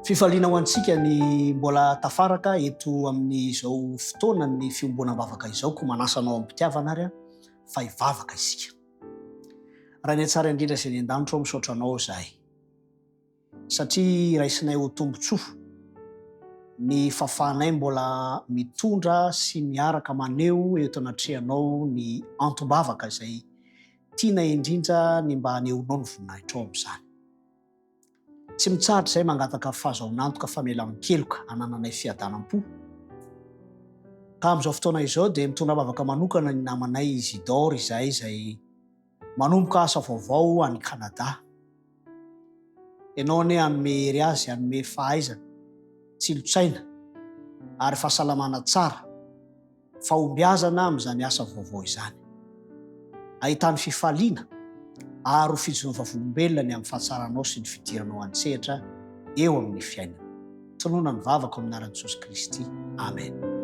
Fifaliana ho antsika ny mbola tafaraka eto amin'izao fotoana ny fiombona vavaka izao ko manasanao amin'ny mpitiavana ary fa hivavaka isika. Raha ny tsara indrindra izay ny an-danitra ao misaotra anao izahay. Satria raisinay ho tombontsoa ny fahafahanay mbola mitondra sy miaraka maneho eto anatrehanao ny antom-bavaka izay tiana indrindra ny mba hanehoanao ny voninahitra ao amin'izany. Tsy mitsahatra izay mangataka fahazoanantoka famelan-keloka hanananay fiadanam-po. Ka amin'izao fotoana izao dia mitondra bavaka manokana ny namanay Isidore izay manomboka asa vaovao any Kanada. Ianao anie hanome hery azy, hanome fahaizana, tsilosaina ary fahasalamana tsara, fahombiazana amin'izany asa vaovao izany. Ahitany fifaliana ary fijoroana vavolombelona ny amin'ny fahatsaranao sy ny fidiranao an-tsehatra eo amin'ny fiainana. Tonoana ny vavaka amin'ny anaran'i Jesosy Kristy. Amen.